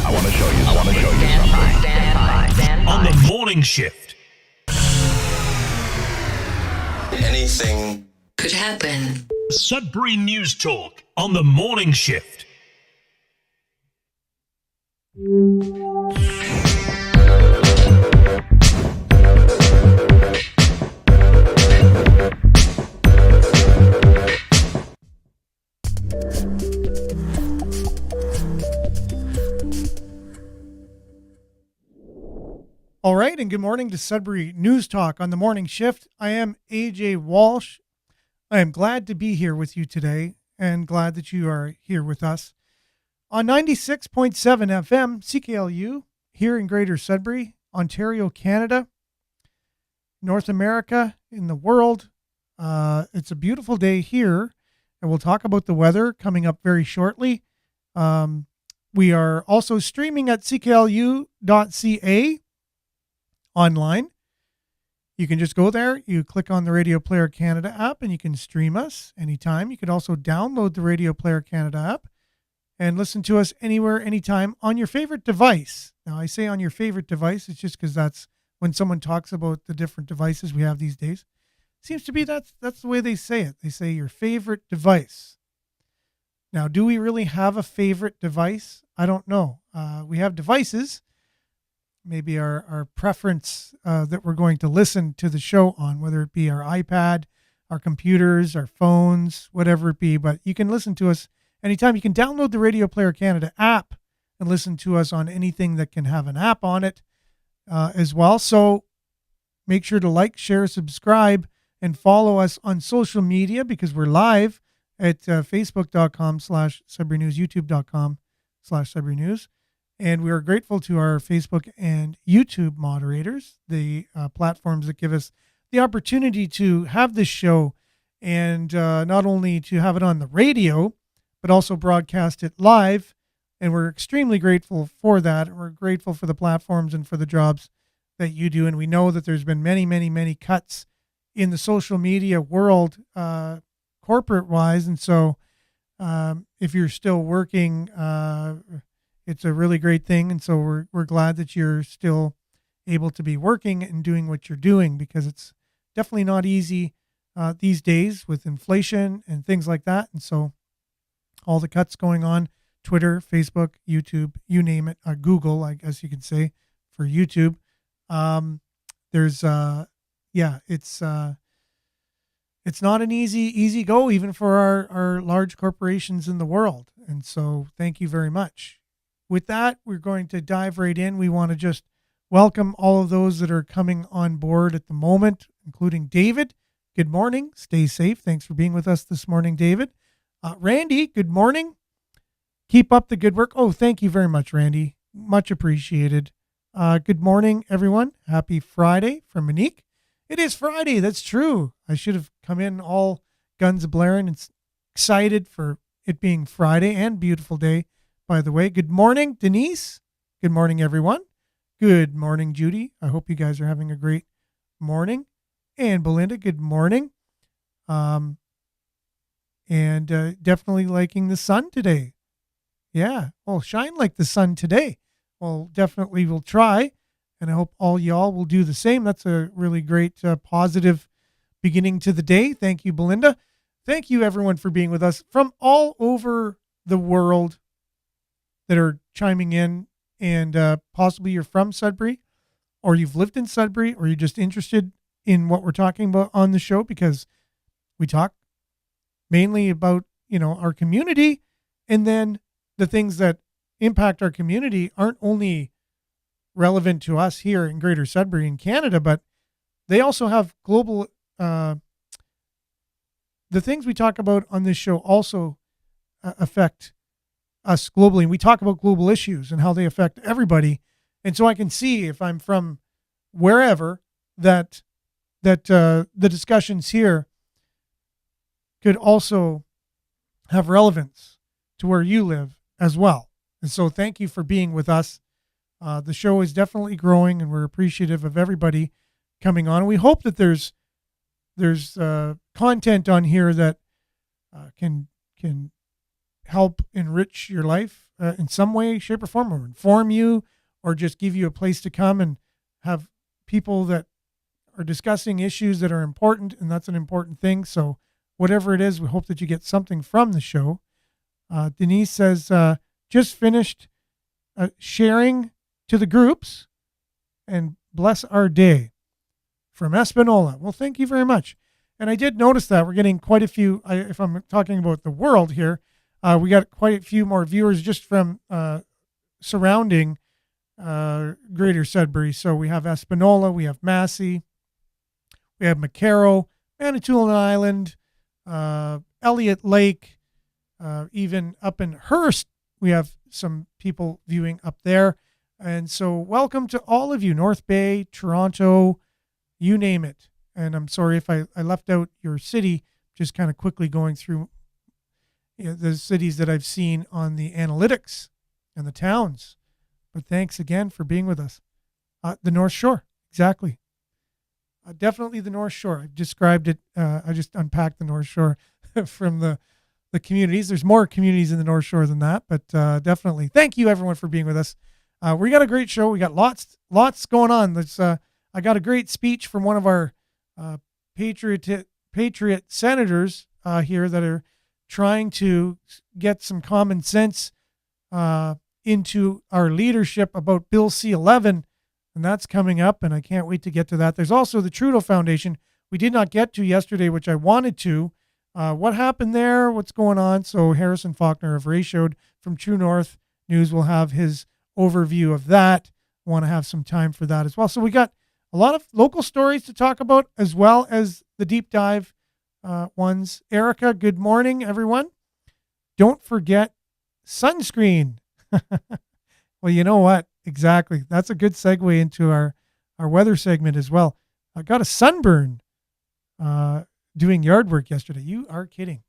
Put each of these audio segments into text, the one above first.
I want to show you something. Stand by. On the morning shift. Anything could happen. Sudbury News Talk on the morning shift. All right, and good morning to Sudbury News Talk on the morning shift. I am AJ Walsh. I am glad to be here with you today and glad that you are here with us on 96.7 FM CKLU here in Greater Sudbury, Ontario, Canada, North America, in the world. It's a beautiful day here, and we'll talk about the weather coming up very shortly. We are also streaming at cklu.ca. online. You can just go there, you click on the Radio Player Canada app, and you can stream us anytime. You could also download the Radio Player Canada app and listen to us anywhere, anytime on your favorite device. Now, I say on your favorite device, it's just because that's when someone talks about the different devices we have these days. Seems to be that's the way they say it. They say your favorite device. Now, do we really have a favorite device? I don't know. We have devices. Maybe our preference that we're going to listen to the show on, whether it be our iPad, our computers, our phones, whatever it be. But you can listen to us anytime. You can download the Radio Player Canada app and listen to us on anything that can have an app on it as well. So make sure to like, share, subscribe, and follow us on social media because we're live at facebook.com/Sudbury News, youtube.com/Sudbury News. And we are grateful to our Facebook and YouTube moderators, the platforms that give us the opportunity to have this show and not only to have it on the radio, but also broadcast it live. And we're extremely grateful for that. We're grateful for the platforms and for the jobs that you do. And we know that there's been many, many, many cuts in the social media world, corporate-wise. And so if you're still working, it's a really great thing. And so we're glad that you're still able to be working and doing what you're doing because it's definitely not easy these days with inflation and things like that. And so all the cuts going on, Twitter, Facebook, YouTube, you name it, Google, I guess you could say for YouTube. It's not an easy go even for our large corporations in the world. And so thank you very much. With that, we're going to dive right in. We want to just welcome all of those that are coming on board at the moment, including David. Good morning. Stay safe. Thanks for being with us this morning, David. Randy, good morning. Keep up the good work. Oh, thank you very much, Randy. Much appreciated. Good morning, everyone. Happy Friday from Monique. It is Friday. That's true. I should have come in all guns blaring and excited for it being Friday and beautiful day. By the way, good morning, Denise. Good morning, everyone. Good morning, Judy. I hope you guys are having a great morning. And Belinda, good morning. And definitely liking the sun today. Yeah, well, shine like the sun today. Well, definitely we'll try. And I hope all y'all will do the same. That's a really great positive beginning to the day. Thank you, Belinda. Thank you, everyone, for being with us from all over the world that are chiming in, and possibly you're from Sudbury or you've lived in Sudbury or you're just interested in what we're talking about on the show because we talk mainly about, our community, and then the things that impact our community aren't only relevant to us here in Greater Sudbury in Canada, but they also have global, the things we talk about on this show also affect us globally. And we talk about global issues and how they affect everybody. And so I can see if I'm from wherever that the discussions here could also have relevance to where you live as well. And so thank you for being with us. The show is definitely growing and we're appreciative of everybody coming on. And we hope that there's content on here that can help enrich your life in some way, shape, or form, or inform you, or just give you a place to come and have people that are discussing issues that are important, and that's an important thing. So whatever it is, we hope that you get something from the show. Denise says, just finished sharing to the groups, and bless our day, from Espanola. Well, thank you very much. And I did notice that we're getting quite a few, if I'm talking about the world here, we got quite a few more viewers just from surrounding Greater Sudbury. So we have Espanola, we have Massey, we have McCarrow, Manitoulin Island, Elliott Lake, even up in Hearst, we have some people viewing up there. And so welcome to all of you, North Bay, Toronto, you name it. And I'm sorry if I left out your city, just kind of quickly going through the cities that I've seen on the analytics and the towns. But thanks again for being with us. The North Shore, exactly. Definitely the North Shore. I've described it. I just unpacked the North Shore from the communities. There's more communities in the North Shore than that, but definitely. Thank you, everyone, for being with us. We got a great show. We got lots going on. I got a great speech from one of our patriot senators here that are trying to get some common sense into our leadership about Bill C-11, and that's coming up, and I can't wait to get to that. There's also the Trudeau Foundation we did not get to yesterday, which I wanted to. What happened there? What's going on? So Harrison Faulkner of Ratioed from True North News will have his overview of that. Want to have some time for that as well. So we got a lot of local stories to talk about, as well as the deep dive ones. Erica, good morning, everyone. Don't forget sunscreen. Well, you know what? Exactly. That's a good segue into our weather segment as well. I got a sunburn doing yard work yesterday. You are kidding.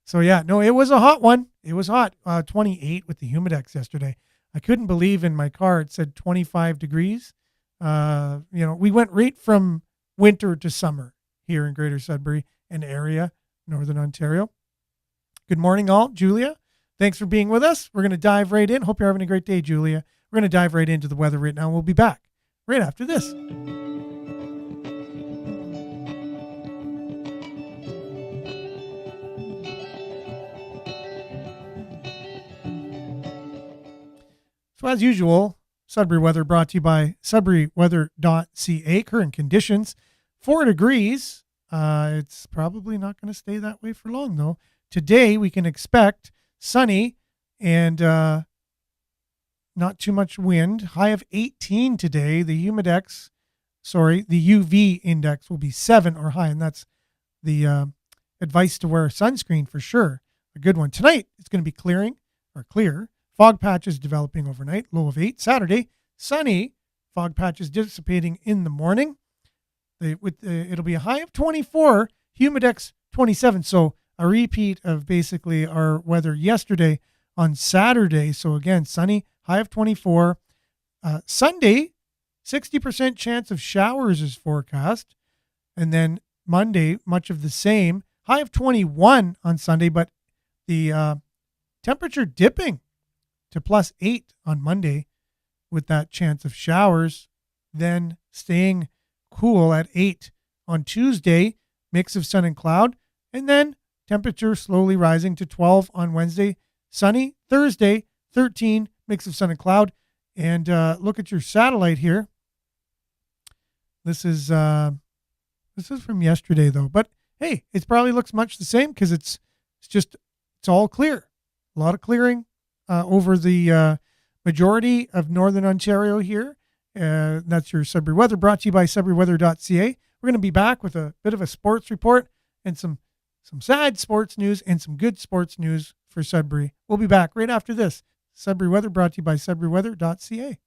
So yeah, no, it was a hot one. It was hot. 28 with the Humidex yesterday. I couldn't believe in my car it said 25 degrees. We went right from winter to summer here in Greater Sudbury and area, Northern Ontario. Good morning, all. Julia, thanks for being with us. We're going to dive right in. Hope you're having a great day, Julia. We're going to dive right into the weather right now. We'll be back right after this. So as usual, Sudbury weather brought to you by sudburyweather.ca. Current conditions, 4 degrees. It's probably not going to stay that way for long, though. Today, we can expect sunny and not too much wind. High of 18 today. The UV index will be 7 or high, and that's the advice to wear sunscreen for sure. A good one. Tonight, it's going to be clear. Fog patches developing overnight, low of 8. Saturday, sunny, fog patches dissipating in the morning. It'll be a high of 24, humidex 27. So a repeat of basically our weather yesterday on Saturday. So again, sunny, high of 24. Sunday, 60% chance of showers is forecast. And then Monday, much of the same. High of 21 on Sunday, but the temperature dipping to +8 on Monday with that chance of showers, then staying cool at 8 on Tuesday, mix of sun and cloud, and then temperature slowly rising to 12 on Wednesday, sunny. Thursday, 13, mix of sun and cloud. And look at your satellite here. This is from yesterday though, but hey, it probably looks much the same because it's all clear. A lot of clearing over the majority of Northern Ontario here. That's your Sudbury weather, brought to you by sudburyweather.ca. We're going to be back with a bit of a sports report and some sad sports news and some good sports news for Sudbury. We'll be back right after this. Sudbury weather, brought to you by sudburyweather.ca.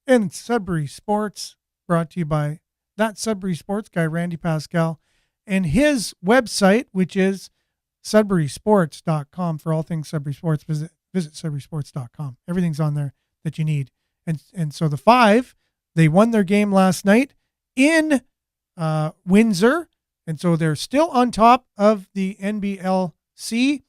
And Sudbury Sports, brought to you by that Sudbury sports guy, Randy Pascal, and his website, which is sudburysports.com. For all things Sudbury Sports, visit sudburysports.com. Everything's on there that you need. And so the Five, they won their game last night in Windsor, and so they're still on top of the NBLC,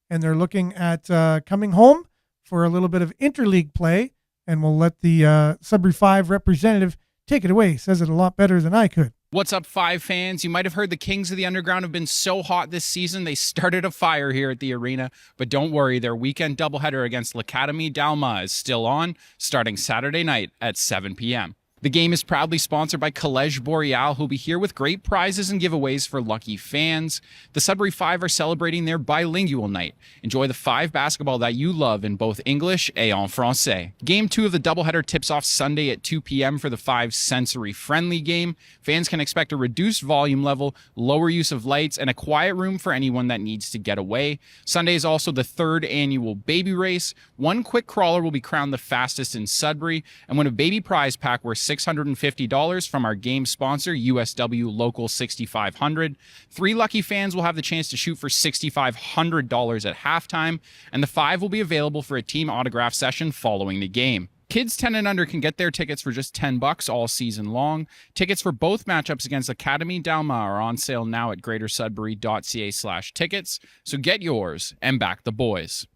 and they're looking at coming home for a little bit of interleague play, and we'll let the Sudbury Five representative take it away. He says it a lot better than I could. What's up, Five fans? You might have heard the Kings of the Underground have been so hot this season, they started a fire here at the arena. But don't worry, their weekend doubleheader against l'Académie d'Alma is still on, starting Saturday night at 7 p.m. The game is proudly sponsored by Collège Boreal, who'll be here with great prizes and giveaways for lucky fans. The Sudbury Five are celebrating their bilingual night. Enjoy the Five basketball that you love in both English et en français. Game 2 of the doubleheader tips off Sunday at 2 p.m. for the Five sensory-friendly game. Fans can expect a reduced volume level, lower use of lights, and a quiet room for anyone that needs to get away. Sunday is also the 3rd annual baby race. One quick crawler will be crowned the fastest in Sudbury, and win a baby prize pack worth $650 from our game sponsor, USW Local 6500. 3 lucky fans will have the chance to shoot for $6,500 at halftime, and the 5 will be available for a team autograph session following the game. Kids 10 and under can get their tickets for just $10 all season long. Tickets for both matchups against Academy d'Alma are on sale now at greatersudbury.ca/tickets, so get yours and back the boys.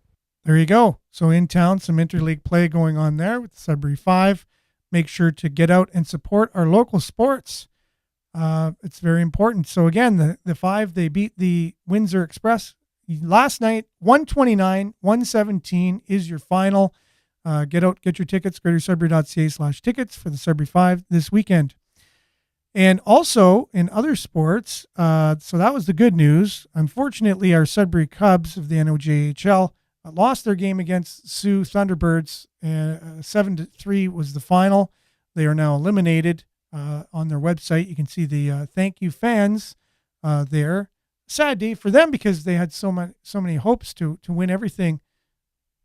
There you go. So in town, some interleague play going on there with the Sudbury Five. Make sure to get out and support our local sports. It's very important. So again, the Five, they beat the Windsor Express last night. 129-117 is your final. Get out, get your tickets. greatersudbury.ca/tickets for the Sudbury Five this weekend. And also in other sports, so that was the good news. Unfortunately, our Sudbury Cubs of the NOJHL lost their game against Sioux Thunderbirds. 7-3 was the final. They are now eliminated. On their website, you can see the thank you fans there. Sad day for them because they had so many hopes to win everything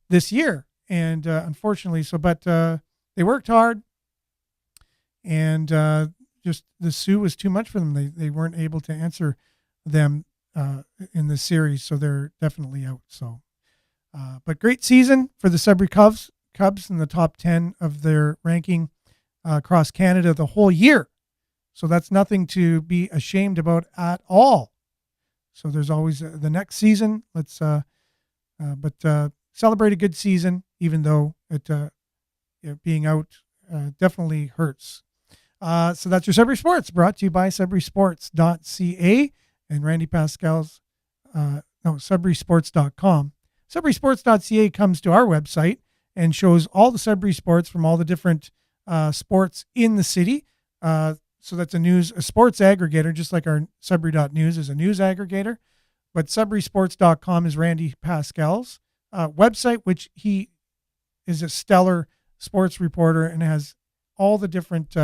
this year, and unfortunately, but they worked hard, and just the Sioux was too much for them. They weren't able to answer them in the series, so they're definitely out. So. But great season for the Sudbury Cubs in the top 10 of their ranking across Canada the whole year. So that's nothing to be ashamed about at all. So there's always the next season. Let's celebrate a good season, even though it being out definitely hurts. So that's your Sudbury Sports, brought to you by sudburysports.ca and Randy Pascal's sudburysports.com. Sudburysports.ca comes to our website and shows all the Sudbury sports from all the different sports in the city. So that's a sports aggregator, just like our Sudbury.news is a news aggregator. But sudburysports.com is Randy Pascal's website, which he is a stellar sports reporter and has all the different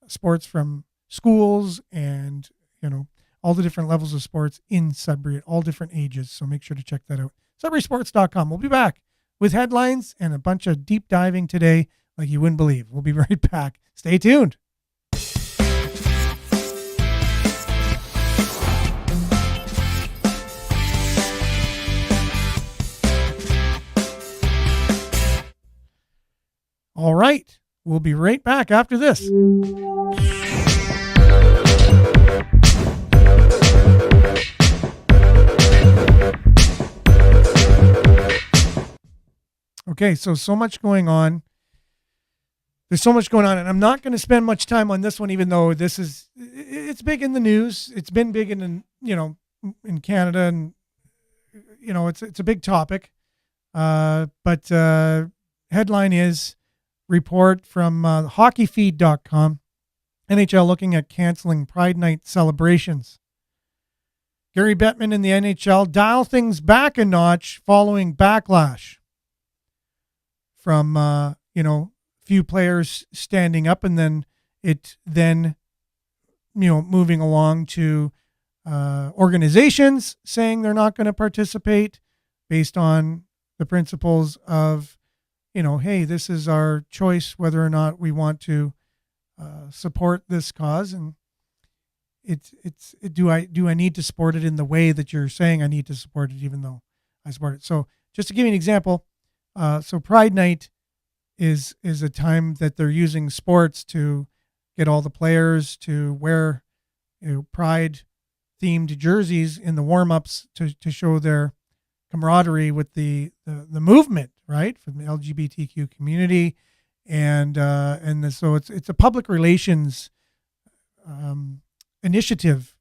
sports from schools and, all the different levels of sports in Sudbury at all different ages. So make sure to check that out. sudburysports.com. We'll be back with headlines and a bunch of deep diving today like you wouldn't believe. We'll be right back. Stay tuned. All right. We'll be right back after this. Okay, so much going on. There's so much going on, and I'm not going to spend much time on this one, even though it's big in the news. It's been big in Canada, and it's a big topic. But headline is report from hockeyfeed.com. NHL looking at canceling Pride Night celebrations. Gary Bettman and the NHL dial things back a notch following backlash from few players standing up, and then moving along to organizations saying they're not going to participate based on the principles of hey, this is our choice whether or not we want to support this cause, and do I need to support it in the way that you're saying I need to support it, even though I support it. So just to give you an example, so Pride Night is a time that they're using sports to get all the players to wear Pride themed jerseys in the warm-ups to show their camaraderie with the movement, right, from the LGBTQ community, and so it's a public relations initiative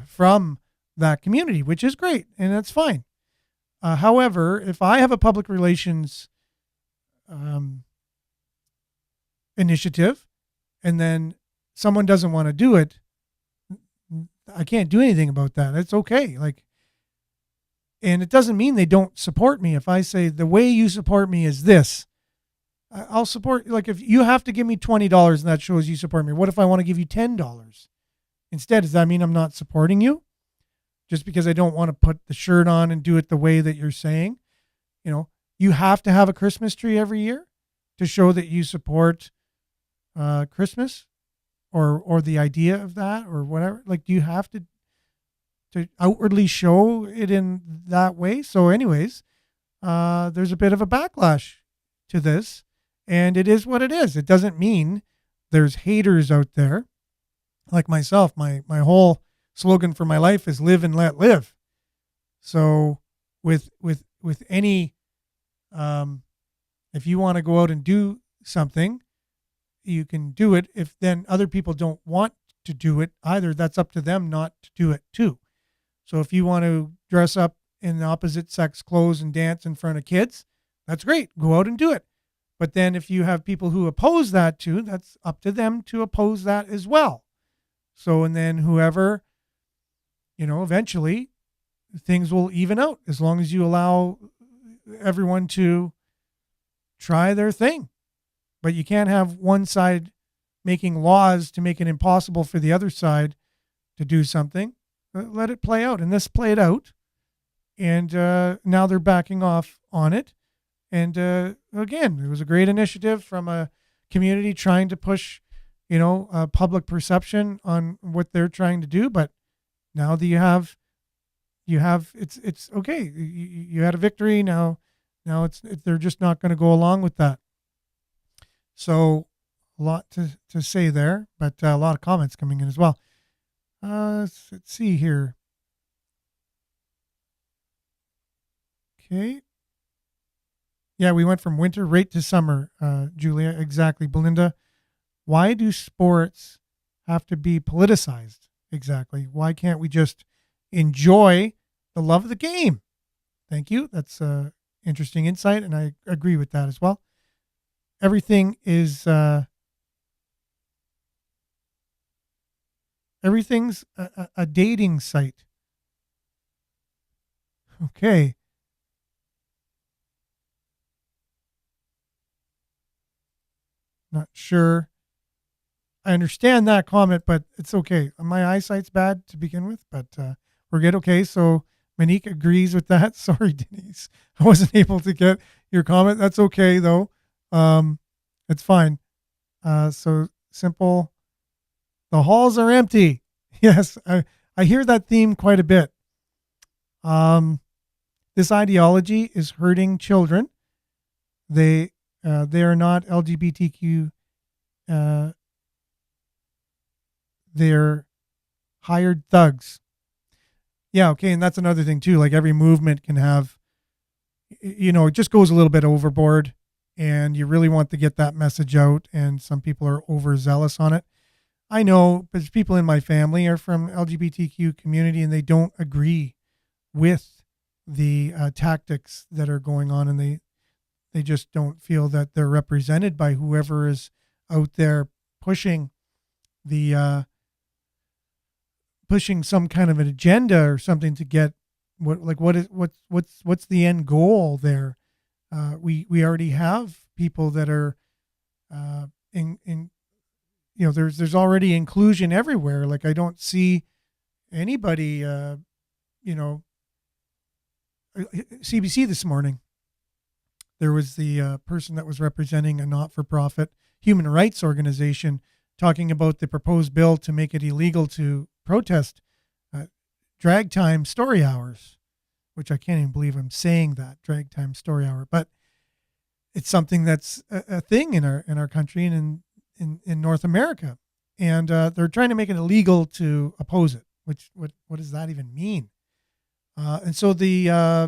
from that community, which is great, and that's fine. However, if I have a public relations initiative, and then someone doesn't want to do it, I can't do anything about that. It's okay. And it doesn't mean they don't support me. If I say the way you support me is this, I'll support. Like if you have to give me $20 and that shows you support me, what if I want to give you $10 instead? Does that mean I'm not supporting you? Just because I don't want to put the shirt on and do it the way that you're saying, you have to have a Christmas tree every year to show that you support Christmas or the idea of that or whatever. Like, do you have to outwardly show it in that way? So anyways, there's a bit of a backlash to this, and it is what it is. It doesn't mean there's haters out there like myself. My whole slogan for my life is live and let live. So with any, if you want to go out and do something, you can do it. If then other people don't want to do it either, that's up to them not to do it too. So if you want to dress up in the opposite sex clothes and dance in front of kids, that's great. Go out and do it. But then if you have people who oppose that too, that's up to them to oppose that as well. So, and then whoever, eventually things will even out as long as you allow everyone to try their thing. But you can't have one side making laws to make it impossible for the other side to do something. Let it play out. And this played out. And now they're backing off on it. And again, it was a great initiative from a community trying to push, public perception on what they're trying to do. But now that you have it's okay. You had a victory. Now they're just not going to go along with that. So a lot to say there, but a lot of comments coming in as well. Let's see here. Okay. Yeah, we went from winter right to summer, Julia. Exactly. Belinda, why do sports have to be politicized? Exactly. Why can't we just enjoy the love of the game? Thank you. That's interesting insight, and I agree with that as well. Everything is everything's a dating site. Okay. Not sure. I understand that comment, but it's okay. My eyesight's bad to begin with, but we're good. Okay, so Monique agrees with that. Sorry, Denise. I wasn't able to get your comment. That's okay, though. It's fine. So simple. The halls are empty. Yes, I hear that theme quite a bit. This ideology is hurting children. They are not LGBTQ. They're hired thugs. Yeah, okay, and that's another thing too. Like every movement can have, it just goes a little bit overboard, and you really want to get that message out, and some people are overzealous on it. I know, but people in my family are from LGBTQ community, and they don't agree with the tactics that are going on, and they just don't feel that they're represented by whoever is out there pushing pushing some kind of an agenda or something to get what's the end goal there. We already have people that are in there's already inclusion everywhere. Like I don't see anybody CBC this morning, there was the person that was representing a not-for-profit human rights organization talking about the proposed bill to make it illegal to protest drag time story hours, which I can't even believe I'm saying that, drag time story hour, but it's something that's a thing in our country and in North America. And they're trying to make it illegal to oppose it, which what does that even mean? And so the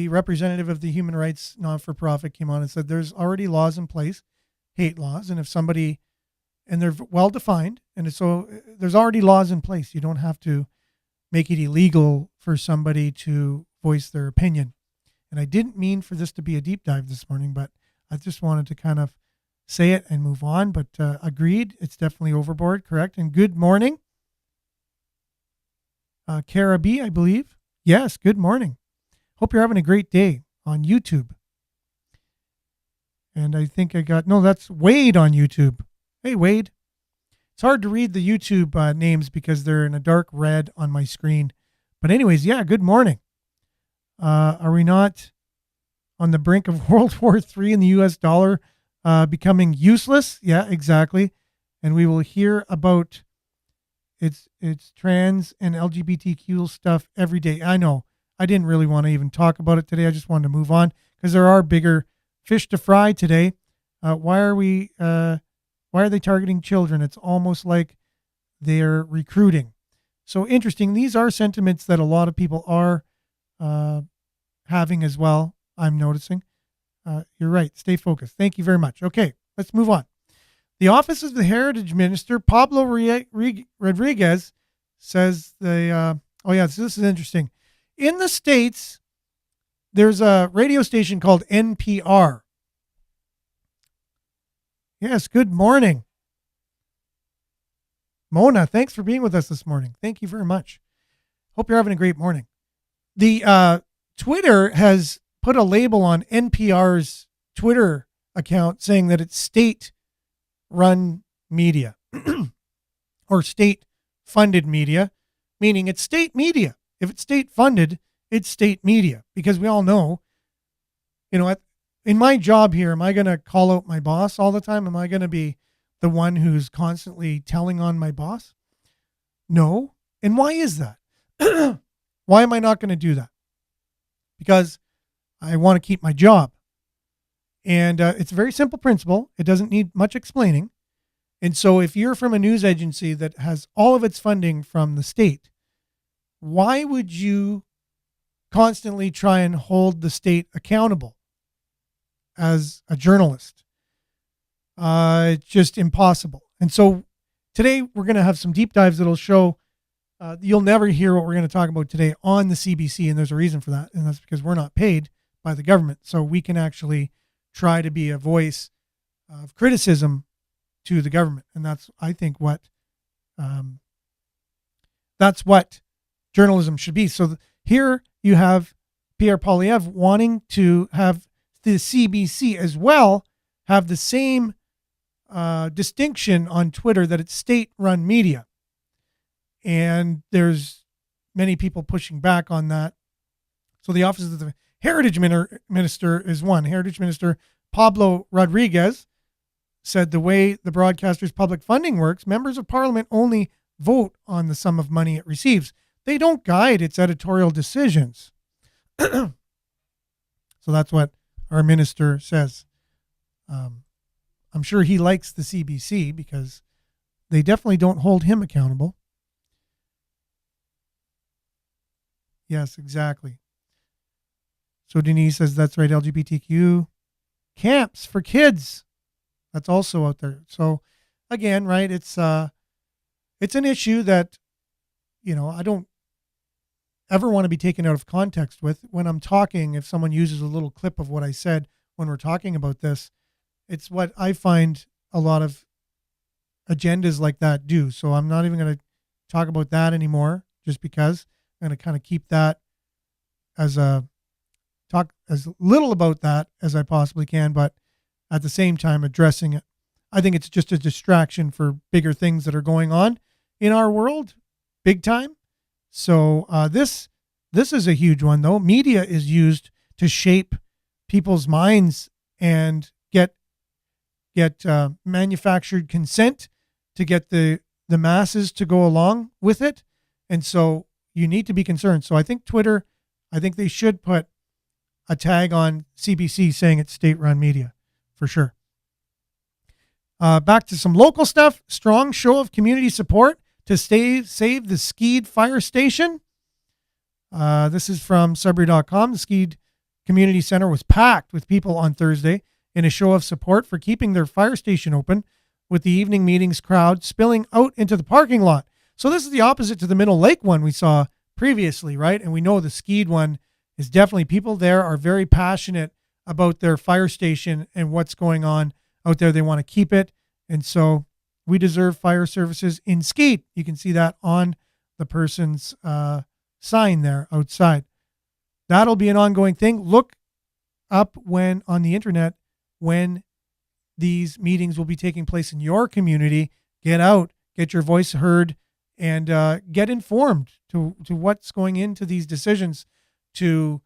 representative of the human rights non-for-profit came on and said there's already laws in place, hate laws, and if somebody, and they're well defined, and so there's already laws in place. You don't have to make it illegal for somebody to voice their opinion. And I didn't mean for this to be a deep dive this morning, but I just wanted to kind of say it and move on. But agreed, it's definitely overboard, correct? And good morning, Cara B, I believe. Yes, good morning. Hope you're having a great day on YouTube. And I think that's Wade on YouTube. Hey, Wade. It's hard to read the YouTube names because they're in a dark red on my screen. But anyways, yeah, good morning. Are we not on the brink of World War III and the U.S. dollar becoming useless? Yeah, exactly. And we will hear about its trans and LGBTQ stuff every day. I know. I didn't really want to even talk about it today. I just wanted to move on because there are bigger fish to fry today. Why are they targeting children? It's almost like they're recruiting. So interesting. These are sentiments that a lot of people are having as well, I'm noticing. You're right. Stay focused. Thank you very much. Okay, let's move on. The Office of the Heritage Minister, Pablo Rodriguez, says this is interesting. In the States, there's a radio station called NPR. Yes, good morning. Mona, thanks for being with us this morning. Thank you very much. Hope you're having a great morning. The Twitter has put a label on NPR's Twitter account saying that it's state-run media or state-funded media, meaning it's state media. If it's state-funded, it's state media because we all know, in my job here, am I going to call out my boss all the time? Am I going to be the one who's constantly telling on my boss? No. And why is that? Why am I not going to do that? Because I want to keep my job. And it's a very simple principle. It doesn't need much explaining. And so if you're from a news agency that has all of its funding from the state, why would you constantly try and hold the state accountable as a journalist? It's just impossible. And so today we're going to have some deep dives that'll show you'll never hear what we're going to talk about today on the CBC. And there's a reason for that. And that's because we're not paid by the government. So we can actually try to be a voice of criticism to the government. And that's, I think, that's what journalism should be. So here you have Pierre Poilievre wanting to have the CBC as well have the same distinction on Twitter that it's state-run media. And there's many people pushing back on that. So the Office of the Heritage Minister is one. Heritage Minister Pablo Rodriguez said the way the broadcaster's public funding works, members of parliament only vote on the sum of money it receives. They don't guide its editorial decisions. So that's what our minister says. I'm sure he likes the CBC because they definitely don't hold him accountable. Yes, exactly. So Denise says, that's right, LGBTQ camps for kids. That's also out there. So again, right, it's an issue that, I don't ever want to be taken out of context with. When I'm talking, if someone uses a little clip of what I said when we're talking about this, it's what I find a lot of agendas like that do. So I'm not even going to talk about that anymore, just because I'm going to kind of keep that talk as little about that as I possibly can, but at the same time addressing it. I think it's just a distraction for bigger things that are going on in our world, big time. So this is a huge one, though. Media is used to shape people's minds and get manufactured consent to get the masses to go along with it. And so you need to be concerned. So I think Twitter, I think they should put a tag on CBC saying it's state-run media for sure. Back to some local stuff. Strong show of community support to save the Skeed Fire Station. This is from Sudbury.com. The Skeed Community Center was packed with people on Thursday in a show of support for keeping their fire station open, with the evening meetings crowd spilling out into the parking lot. So this is the opposite to the Middle Lake one we saw previously, right? And we know the Skeed one is definitely, people there are very passionate about their fire station and what's going on out there. They want to keep it. And so we deserve fire services in Skeed. You can see that on the person's sign there outside. That'll be an ongoing thing. Look up when on the internet when these meetings will be taking place in your community. Get out, get your voice heard, and get informed to what's going into these decisions to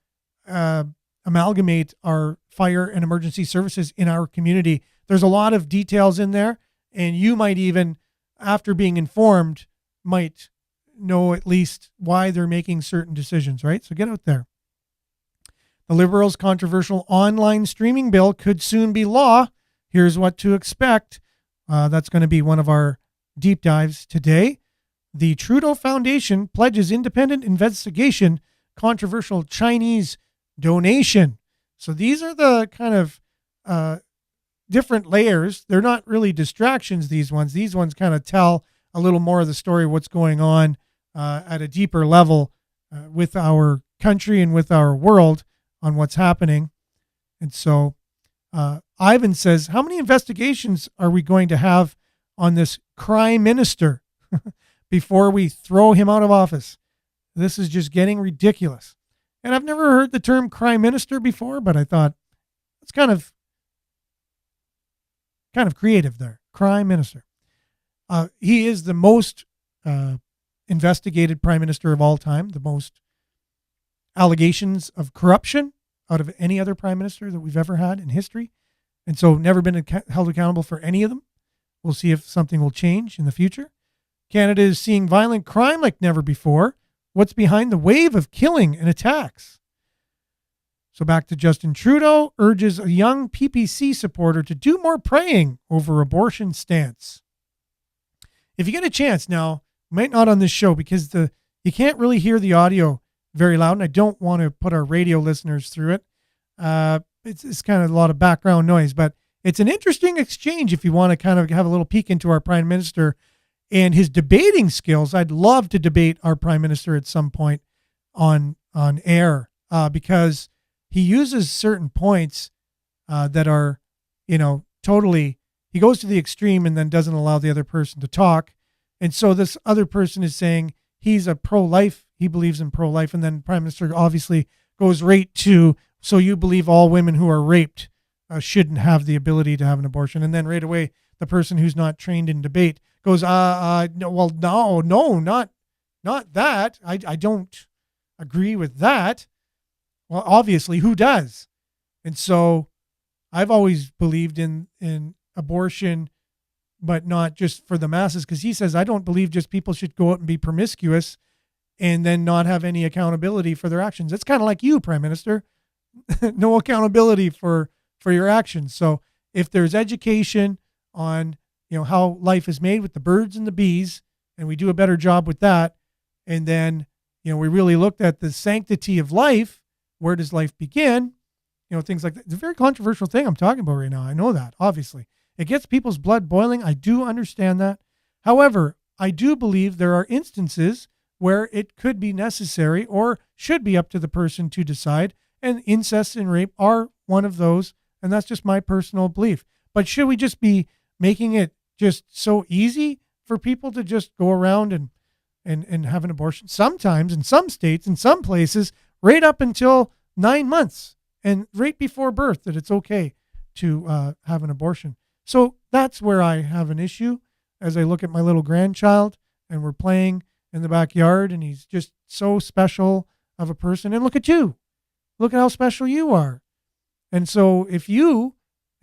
amalgamate our fire and emergency services in our community. There's a lot of details in there, and you might even, after being informed, might know at least why they're making certain decisions, right? So get out there. The Liberals' controversial online streaming bill could soon be law. Here's what to expect. That's going to be one of our deep dives today. The Trudeau Foundation pledges independent investigation, controversial Chinese donation. So these are the kind of different layers. They're not really distractions, these ones. These ones kind of tell a little more of the story, what's going on at a deeper level with our country and with our world on what's happening. And so Ivan says, how many investigations are we going to have on this crime minister before we throw him out of office? This is just getting ridiculous. And I've never heard the term crime minister before, but I thought it's kind of creative there. Crime minister. He is the most investigated prime minister of all time, the most allegations of corruption out of any other prime minister that we've ever had in history. And so never been held accountable for any of them. We'll see if something will change in the future. Canada is seeing violent crime like never before. What's behind the wave of killing and attacks? So back to Justin Trudeau urges a young PPC supporter to do more praying over abortion stance. If you get a chance now, might not on this show because you can't really hear the audio very loud, and I don't want to put our radio listeners through it. It's kind of a lot of background noise, but it's an interesting exchange if you want to kind of have a little peek into our prime minister and his debating skills. I'd love to debate our prime minister at some point on air because he uses certain points that are, totally, he goes to the extreme and then doesn't allow the other person to talk. And so this other person is saying he's a pro-life, he believes in pro-life, and then prime minister obviously goes right to, so you believe all women who are raped shouldn't have the ability to have an abortion. And then right away, the person who's not trained in debate goes, no, not that. I don't agree with that. Well, obviously, who does? And so I've always believed in abortion, but not just for the masses, because he says, I don't believe just people should go out and be promiscuous and then not have any accountability for their actions. It's kind of like you, Prime Minister. No accountability for your actions. So if there's education on how life is made with the birds and the bees, and we do a better job with that, and then we really looked at the sanctity of life, where does life begin, things like that. It's a very controversial thing I'm talking about right now. I know that, obviously. It gets people's blood boiling. I do understand that. However, I do believe there are instances where it could be necessary or should be up to the person to decide, and incest and rape are one of those, and that's just my personal belief. But should we just be making it just so easy for people to just go around and have an abortion? Sometimes in some states, in some places, right up until 9 months and right before birth, that it's okay to have an abortion. So that's where I have an issue as I look at my little grandchild and we're playing in the backyard and he's just so special of a person. And look at you. Look at how special you are. And so if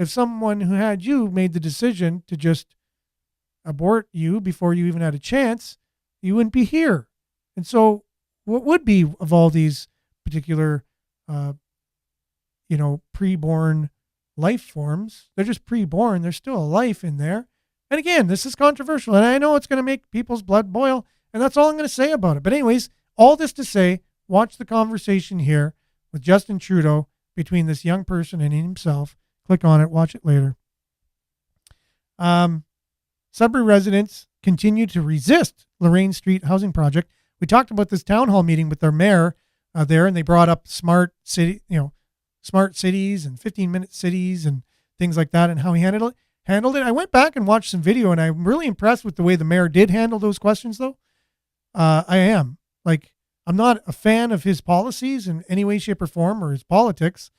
someone who had you made the decision to just abort you before you even had a chance, you wouldn't be here. And so what would be of all these particular, preborn life forms? They're just preborn. There's still a life in there. And again, this is controversial, and I know it's going to make people's blood boil, and that's all I'm going to say about it. But anyways, all this to say, watch the conversation here with Justin Trudeau between this young person and himself. Click on it. Watch it later. Sudbury residents continue to resist Lorraine Street housing project. We talked about this town hall meeting with their mayor there, and they brought up smart cities and 15-minute cities and things like that, and how he handled it. I went back and watched some video, and I'm really impressed with the way the mayor did handle those questions, though. I am. I'm not a fan of his policies in any way, shape, or form, or his politics,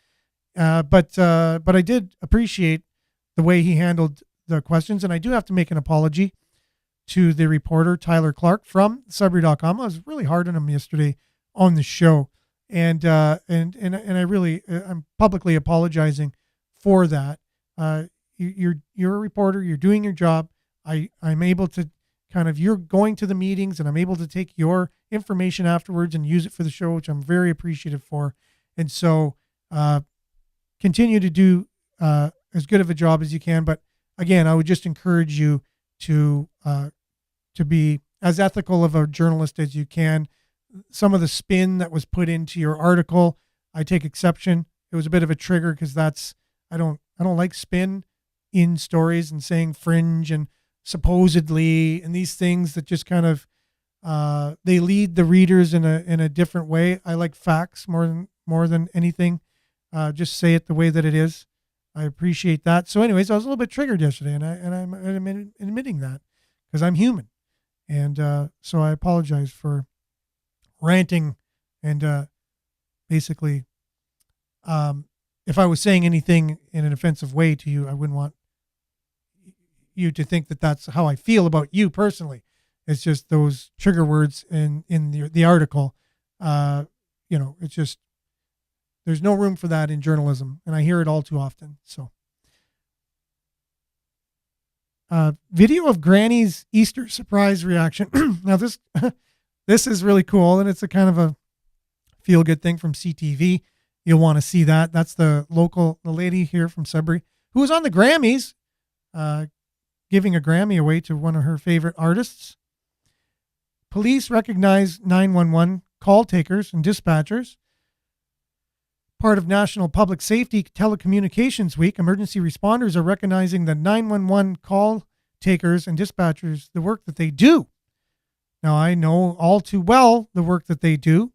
but I did appreciate the way he handled the questions, and I do have to make an apology to the reporter, Tyler Clark from Sudbury.com. I was really hard on him yesterday on the show, and I really, I'm publicly apologizing for that. You're a reporter, you're doing your job. I'm able to you're going to the meetings, and I'm able to take your information afterwards and use it for the show, which I'm very appreciative for. And so, continue to do, as good of a job as you can. But again, I would just encourage you to be as ethical of a journalist as you can. Some of the spin that was put into your article, I take exception. It was a bit of a trigger because I don't like spin in stories and saying fringe and supposedly and these things that just they lead the readers in a different way. I like facts more than anything. Just say it the way that it is. I appreciate that. So anyways, I was a little bit triggered yesterday, and I'm admitting that because I'm human. And so I apologize for ranting and basically, if I was saying anything in an offensive way to you, I wouldn't want you to think that that's how I feel about you personally. It's just those trigger words in the article. It's just, there's no room for that in journalism, and I hear it all too often. So, video of Granny's Easter surprise reaction. Now this is really cool, and it's a kind of a feel good thing from CTV. You'll want to see that. That's the lady here from Sudbury who was on the Grammys, giving a Grammy away to one of her favorite artists. Police recognize 911 call takers and dispatchers. Part of National Public Safety Telecommunications Week, emergency responders are recognizing the 911 call takers and dispatchers, the work that they do. Now, I know all too well the work that they do.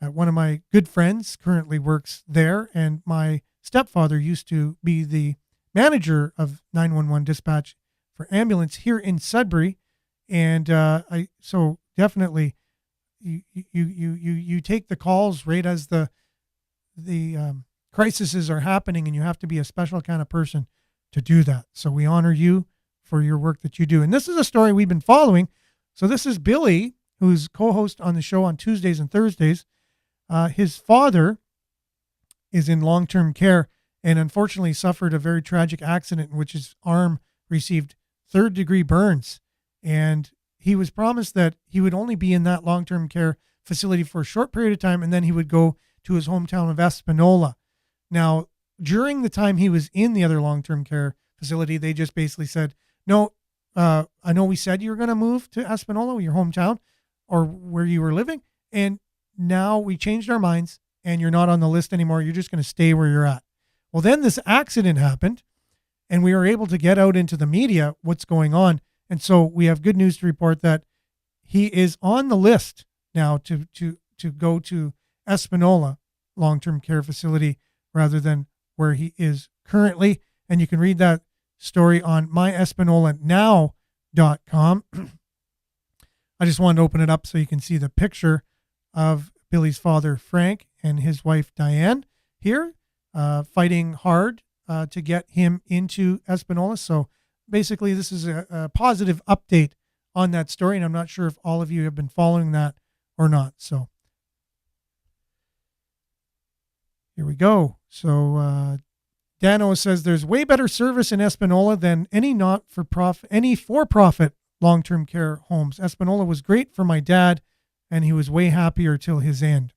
One of my good friends currently works there, and my stepfather used to be the manager of 911 dispatch for ambulance here in Sudbury. And so definitely you take the calls right as the crises are happening, and you have to be a special kind of person to do that. So we honor you for your work that you do. And this is a story we've been following. So this is Billy, who's co-host on the show on Tuesdays and Thursdays. His father is in long-term care and unfortunately suffered a very tragic accident in which his arm received third-degree burns. And he was promised that he would only be in that long-term care facility for a short period of time, and then he would go to his hometown of Espanola. Now, during the time he was in the other long-term care facility, they just basically said, no, I know we said you were going to move to Espanola, your hometown, or where you were living, and now we changed our minds, and you're not on the list anymore. You're just going to stay where you're at. Well, then this accident happened, and we were able to get out into the media what's going on. And so we have good news to report that he is on the list now to go to Espanola long-term care facility rather than where he is currently. And you can read that story on myespanolanow.com. I just wanted to open it up so you can see the picture of Billy's father, Frank, and his wife, Diane, here, fighting hard to get him into Espanola. So basically, this is a positive update on that story, and I'm not sure if all of you have been following that or not. So here we go. So Dano says there's way better service in Espanola than any for-profit long-term care homes. Espanola was great for my dad, and he was way happier till his end.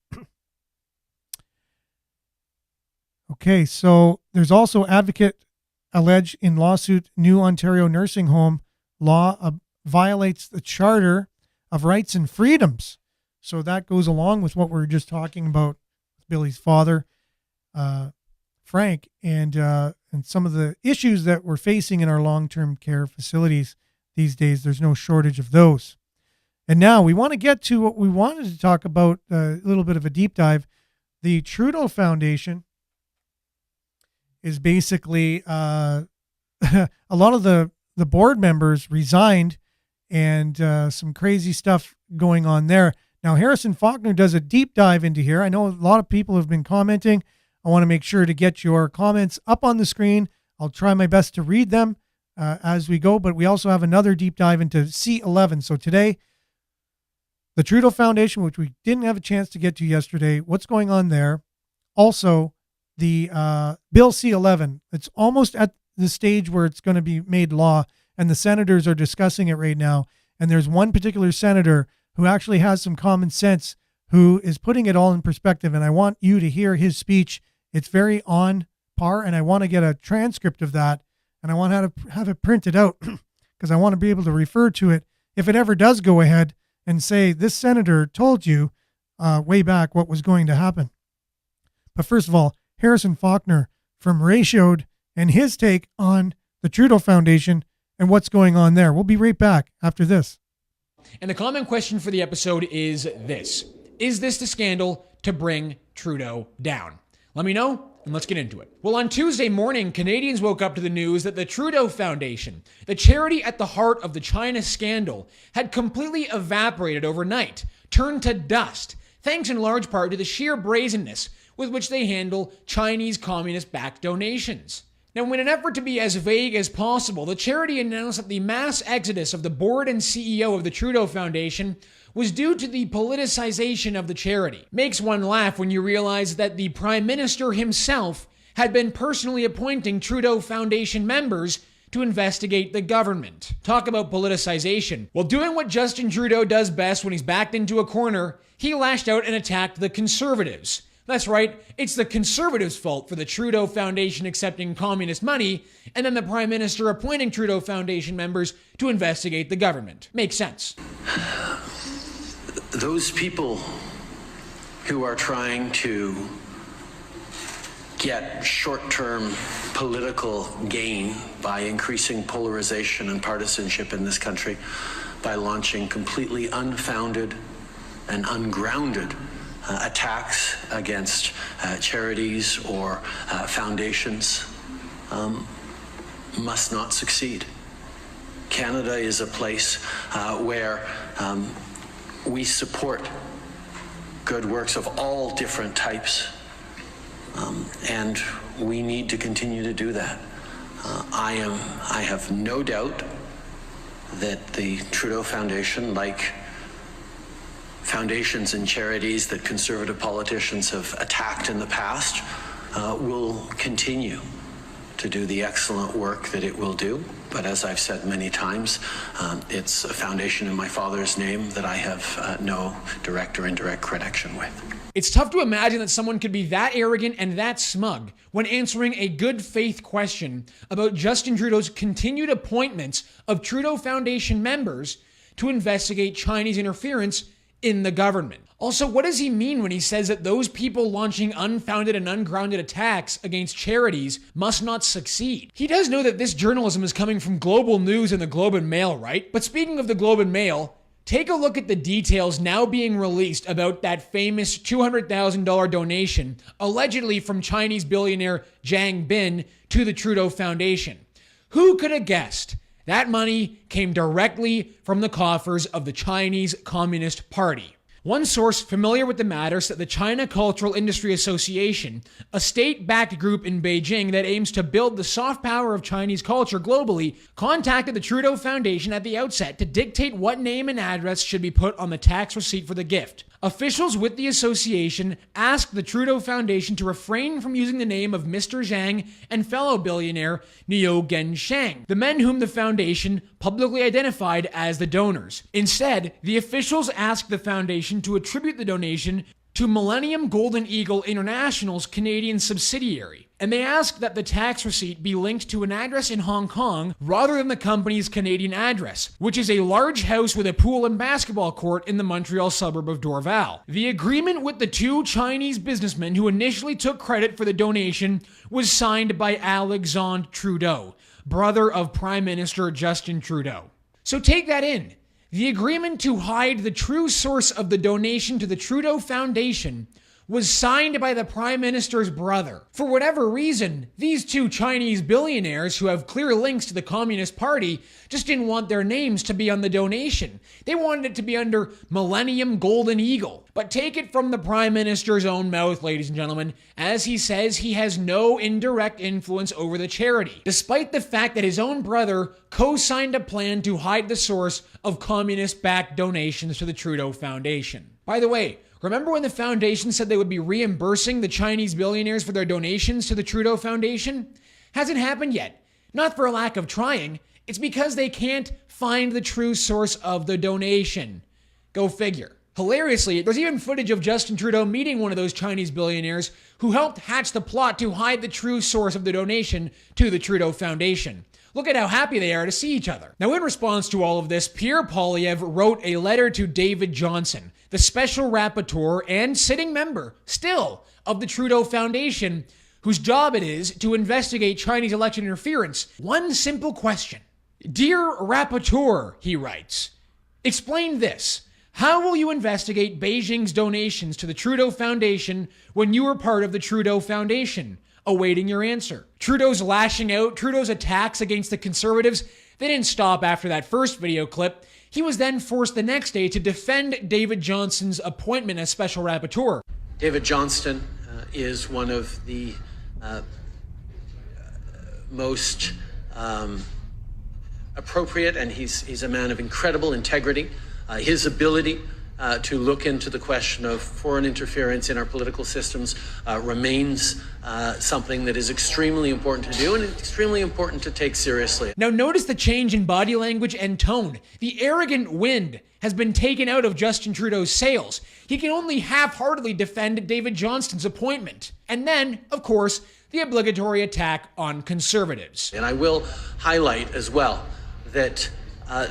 Okay, so there's also advocate alleged in lawsuit new Ontario nursing home law violates the Charter of Rights and Freedoms. So that goes along with what we were just talking about with Billy's father, Frank, and some of the issues that we're facing in our long-term care facilities these days. There's no shortage of those. And now we want to get to what we wanted to talk about, a little bit of a deep dive. The Trudeau Foundation is basically a lot of the board members resigned, and some crazy stuff going on there. Now, Harrison Faulkner does a deep dive into here. I know a lot of people have been commenting. I want to make sure to get your comments up on the screen. I'll try my best to read them as we go, but we also have another deep dive into C11. So today, the Trudeau Foundation, which we didn't have a chance to get to yesterday, what's going on there? Also, the Bill C11. It's almost at the stage where it's going to be made law, and the senators are discussing it right now. And there's one particular senator who actually has some common sense, who is putting it all in perspective. And I want you to hear his speech. It's very on par, and I want to get a transcript of that, and I want to have it printed out because I want to be able to refer to it if it ever does go ahead and say, this senator told you way back what was going to happen. But first of all, Harrison Faulkner from Ratioed and his take on the Trudeau Foundation and what's going on there. We'll be right back after this. And the common question for the episode is this: is this the scandal to bring Trudeau down? Let me know, and let's get into it. Well, on Tuesday morning, Canadians woke up to the news that the Trudeau Foundation, the charity at the heart of the China scandal, had completely evaporated overnight, turned to dust, thanks in large part to the sheer brazenness with which they handle Chinese communist-backed donations. Now, in an effort to be as vague as possible, the charity announced that the mass exodus of the board and CEO of the Trudeau Foundation was due to the politicization of the charity. Makes one laugh when you realize that the Prime Minister himself had been personally appointing Trudeau Foundation members to investigate the government. Talk about politicization. Well, doing what Justin Trudeau does best when he's backed into a corner, he lashed out and attacked the Conservatives. That's right, it's the Conservatives' fault for the Trudeau Foundation accepting communist money, and then the Prime Minister appointing Trudeau Foundation members to investigate the government. Makes sense. Those people who are trying to get short-term political gain by increasing polarization and partisanship in this country by launching completely unfounded and ungrounded attacks against charities or foundations must not succeed. Canada is a place where we support good works of all different types, and we need to continue to do that. I have no doubt that the Trudeau Foundation, like foundations and charities that conservative politicians have attacked in the past, will continue to do the excellent work that it will do. But as I've said many times, it's a foundation in my father's name that I have no direct or indirect connection with. It's tough to imagine that someone could be that arrogant and that smug when answering a good faith question about Justin Trudeau's continued appointments of Trudeau Foundation members to investigate Chinese interference in the government. Also, what does he mean when he says that those people launching unfounded and ungrounded attacks against charities must not succeed? He does know that this journalism is coming from Global News and the Globe and Mail, right? But speaking of the Globe and Mail, take a look at the details now being released about that famous $200,000 donation, allegedly from Chinese billionaire Jiang Bin to the Trudeau Foundation. Who could have guessed that money came directly from the coffers of the Chinese Communist Party? One source familiar with the matter said the China Cultural Industry Association, a state-backed group in Beijing that aims to build the soft power of Chinese culture globally, contacted the Trudeau Foundation at the outset to dictate what name and address should be put on the tax receipt for the gift. Officials with the association asked the Trudeau Foundation to refrain from using the name of Mr. Zhang and fellow billionaire Niu Gensheng, the men whom the foundation publicly identified as the donors. Instead, the officials asked the foundation to attribute the donation to Millennium Golden Eagle International's Canadian subsidiary, and they asked that the tax receipt be linked to an address in Hong Kong rather than the company's Canadian address, which is a large house with a pool and basketball court in the Montreal suburb of Dorval. The agreement with the two Chinese businessmen who initially took credit for the donation was signed by Alexandre Trudeau, brother of Prime Minister Justin Trudeau. So take that in. The agreement to hide the true source of the donation to the Trudeau Foundation was signed by the Prime Minister's brother. For whatever reason, these two Chinese billionaires who have clear links to the Communist Party just didn't want their names to be on the donation. They wanted it to be under Millennium Golden Eagle. But take it from the Prime Minister's own mouth, ladies and gentlemen, as he says he has no indirect influence over the charity, despite the fact that his own brother co-signed a plan to hide the source of communist-backed donations to the Trudeau Foundation. By the way, remember when the foundation said they would be reimbursing the Chinese billionaires for their donations to the Trudeau Foundation? Hasn't happened yet. Not for a lack of trying. It's because they can't find the true source of the donation. Go figure. Hilariously, there's even footage of Justin Trudeau meeting one of those Chinese billionaires who helped hatch the plot to hide the true source of the donation to the Trudeau Foundation. Look at how happy they are to see each other. Now, in response to all of this, Pierre Poilievre wrote a letter to David Johnston, the special rapporteur and sitting member, still, of the Trudeau Foundation, whose job it is to investigate Chinese election interference. One simple question. Dear rapporteur, he writes, explain this. How will you investigate Beijing's donations to the Trudeau Foundation when you were part of the Trudeau Foundation? Awaiting your answer. Trudeau's lashing out, Trudeau's attacks against the Conservatives, they didn't stop after that first video clip. He was then forced the next day to defend David Johnston's appointment as special rapporteur. David Johnston is one of the most appropriate, and he's a man of incredible integrity. His ability to look into the question of foreign interference in our political systems remains something that is extremely important to do and extremely important to take seriously. Now notice the change in body language and tone. The arrogant wind has been taken out of Justin Trudeau's sails. He can only half-heartedly defend David Johnston's appointment. And then, of course, the obligatory attack on Conservatives. And I will highlight as well that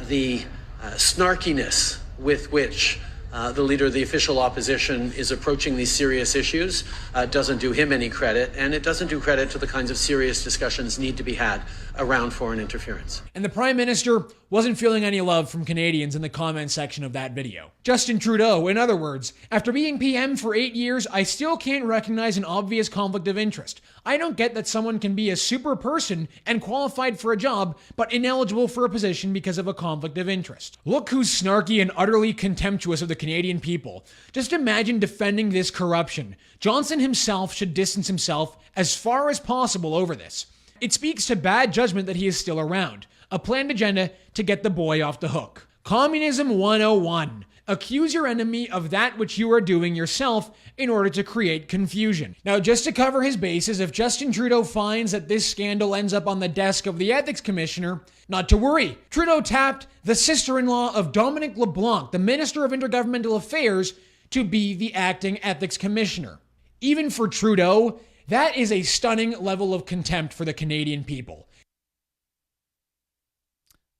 the snarkiness with which the leader of the official opposition is approaching these serious issues doesn't do him any credit, and it doesn't do credit to the kinds of serious discussions need to be had around foreign interference. And the Prime Minister wasn't feeling any love from Canadians in the comment section of that video. Justin Trudeau, in other words, after being PM for 8 years, I still can't recognize an obvious conflict of interest. I don't get that someone can be a super person and qualified for a job, but ineligible for a position because of a conflict of interest. Look who's snarky and utterly contemptuous of the Canadian people. Just imagine defending this corruption. Johnson himself should distance himself as far as possible over this. It speaks to bad judgment that he is still around. A planned agenda to get the boy off the hook. Communism 101. Accuse your enemy of that which you are doing yourself in order to create confusion. Now, just to cover his bases, if Justin Trudeau finds that this scandal ends up on the desk of the ethics commissioner, not to worry. Trudeau tapped the sister-in-law of Dominic LeBlanc, the Minister of Intergovernmental Affairs, to be the acting ethics commissioner. Even for Trudeau, that is a stunning level of contempt for the Canadian people.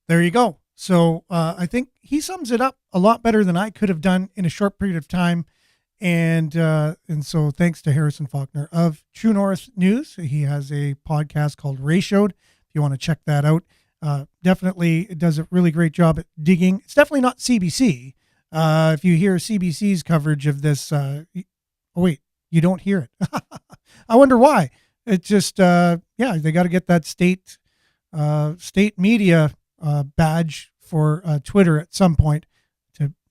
There you go. So I think he sums it up a lot better than I could have done in a short period of time. And so thanks to Harrison Faulkner of True North News. He has a podcast called Ratioed. If you want to check that out, definitely it does a really great job at digging. It's definitely not CBC. If you hear CBC's coverage of this, oh wait, you don't hear it. I wonder why. It's just, they got to get that state media badge for Twitter at some point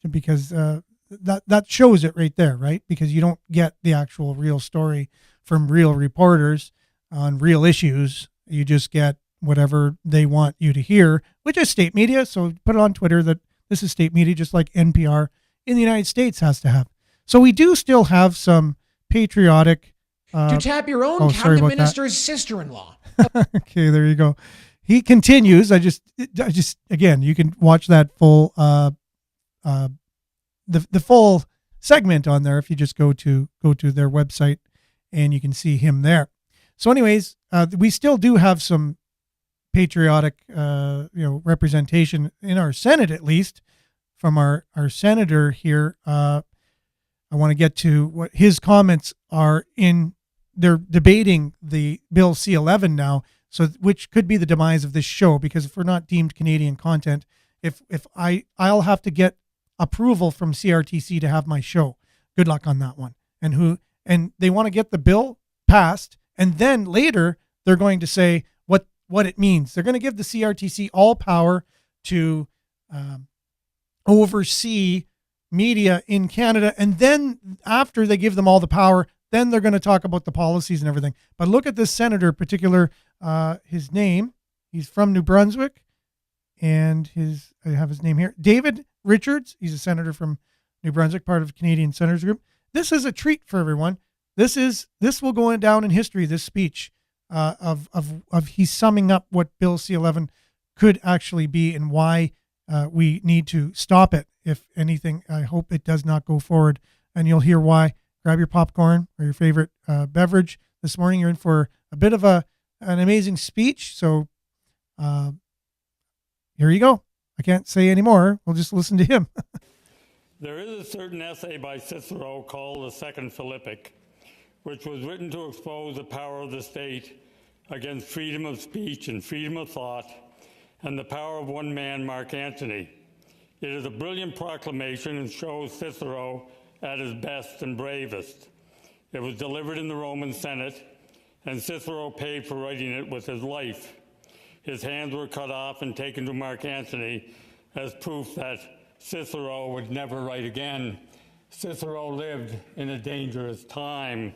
because that shows it right there, right? Because you don't get the actual real story from real reporters on real issues. You just get whatever they want you to hear, which is state media. So put it on Twitter that this is state media, just like NPR in the United States has to have. So we do still have some patriotic. To tap your own sorry cabinet about that. minister's sister-in-law. Okay, there you go. He continues. I just again, you can watch that full the full segment on there if you just go to their website, and you can see him there. So anyways, we still do have some patriotic representation in our Senate, at least from our senator here. I want to get to what his comments are in. They're debating the Bill C-11 now, so which could be the demise of this show, because if we're not deemed Canadian content, if I'll have to get approval from CRTC to have my show. Good luck on that one. And they want to get the bill passed, and then later they're going to say what it means. They're going to give the CRTC all power to oversee media in Canada, and then after they give them all the power, then they're going to talk about the policies and everything. But look at this senator in particular, his name. He's from New Brunswick, and I have his name here, David Richards. He's a senator from New Brunswick, part of Canadian Senators Group. This is a treat for everyone. This will go down in history, this speech of he's summing up what Bill C-11 could actually be and why we need to stop it. If anything, I hope it does not go forward, and you'll hear why. Grab your popcorn or your favorite beverage. This morning you're in for a bit of an amazing speech. So here you go. I can't say any more. We'll just listen to him. There is a certain essay by Cicero called the Second Philippic, which was written to expose the power of the state against freedom of speech and freedom of thought and the power of one man, Mark Antony. It is a brilliant proclamation and shows Cicero at his best and bravest. It was delivered in the Roman Senate, and Cicero paid for writing it with his life. His hands were cut off and taken to Mark Antony as proof that Cicero would never write again. Cicero lived in a dangerous time.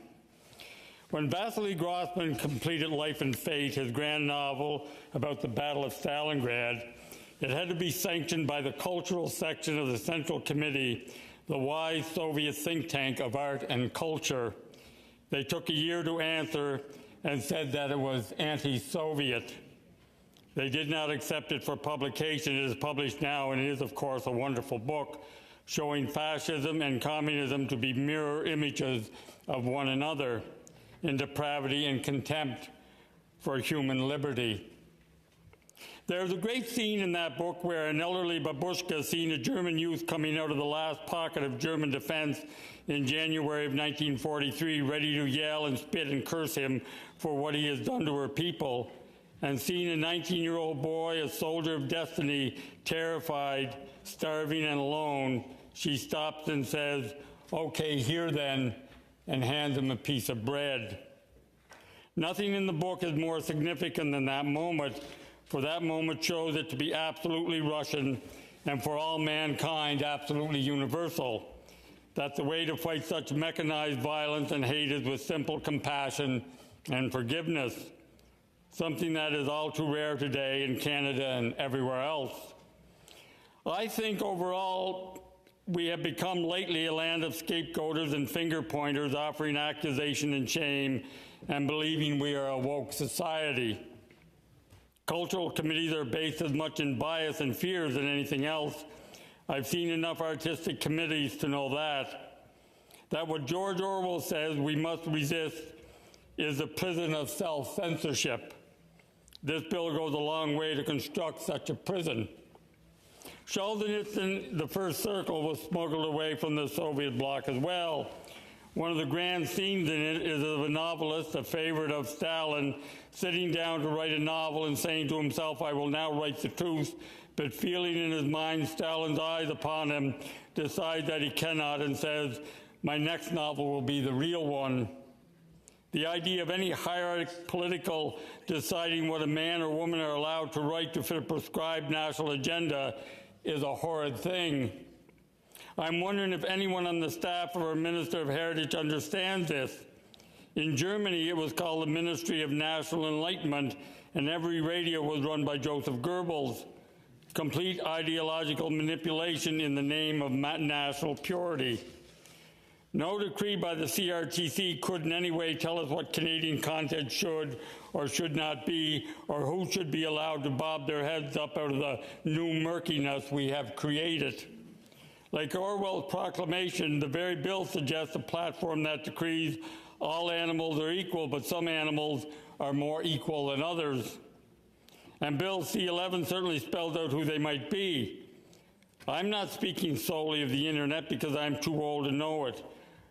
When Vasily Grossman completed Life and Fate, his grand novel about the Battle of Stalingrad, it had to be sanctioned by the cultural section of the Central Committee, the wise Soviet think tank of art and culture. They took a year to answer and said that it was anti-Soviet. They did not accept it for publication. It is published now, and it is, of course, a wonderful book showing fascism and communism to be mirror images of one another in depravity and contempt for human liberty. There's a great scene in that book where an elderly babushka seeing a German youth coming out of the last pocket of German defense in January of 1943, ready to yell and spit and curse him for what he has done to her people, and seeing a 19-year-old boy, a soldier of destiny, terrified, starving, and alone, she stops and says, "Okay, here then," and hands him a piece of bread. Nothing in the book is more significant than that moment, for that moment shows it to be absolutely Russian and for all mankind absolutely universal, that the way to fight such mechanized violence and hate is with simple compassion and forgiveness, something that is all too rare today in Canada and everywhere else. I think overall we have become lately a land of scapegoaters and finger pointers, offering accusation and shame and believing we are a woke society. Cultural committees are based as much in bias and fears than anything else. I've seen enough artistic committees to know that what George Orwell says we must resist is the prison of self-censorship. This bill goes a long way to construct such a prison. Solzhenitsyn, the first circle, was smuggled away from the Soviet bloc as well. One of the grand scenes in it is of a novelist, a favorite of Stalin, sitting down to write a novel and saying to himself, "I will now write the truth," but feeling in his mind Stalin's eyes upon him, decides that he cannot and says, "My next novel will be the real one." The idea of any hierarchical political deciding what a man or woman are allowed to write to fit a prescribed national agenda is a horrid thing. I'm wondering if anyone on the staff of our Minister of Heritage understands this. In Germany, it was called the Ministry of National Enlightenment, and every radio was run by Joseph Goebbels. Complete ideological manipulation in the name of national purity. No decree by the CRTC could in any way tell us what Canadian content should or should not be, or who should be allowed to bob their heads up out of the new murkiness we have created. Like Orwell's proclamation, the very bill suggests a platform that decrees all animals are equal, but some animals are more equal than others. And Bill C-11 certainly spells out who they might be. I'm not speaking solely of the internet because I'm too old to know it.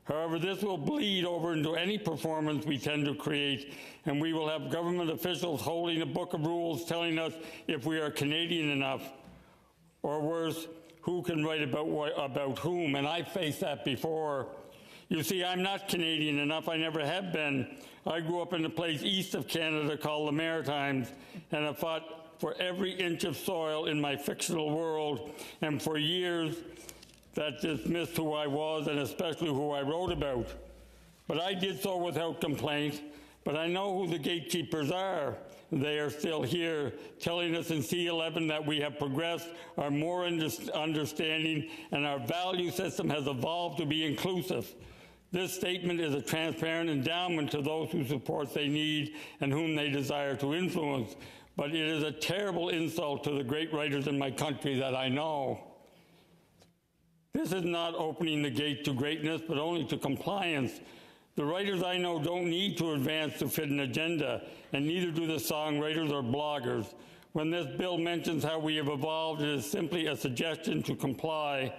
However, this will bleed over into any performance we tend to create, and we will have government officials holding a book of rules telling us if we are Canadian enough, or worse, who can write about whom, and I faced that before. You see, I'm not Canadian enough. I never have been. I grew up in a place east of Canada called the Maritimes, and I fought for every inch of soil in my fictional world, and for years that dismissed who I was and especially who I wrote about. But I did so without complaint, but I know who the gatekeepers are. They are still here, telling us in C-11 that we have progressed, are more understanding, and our value system has evolved to be inclusive. This statement is a transparent endowment to those whose support they need and whom they desire to influence, but it is a terrible insult to the great writers in my country that I know. This is not opening the gate to greatness, but only to compliance. The writers I know don't need to advance to fit an agenda, and neither do the songwriters or bloggers. When this bill mentions how we have evolved, it is simply a suggestion to comply.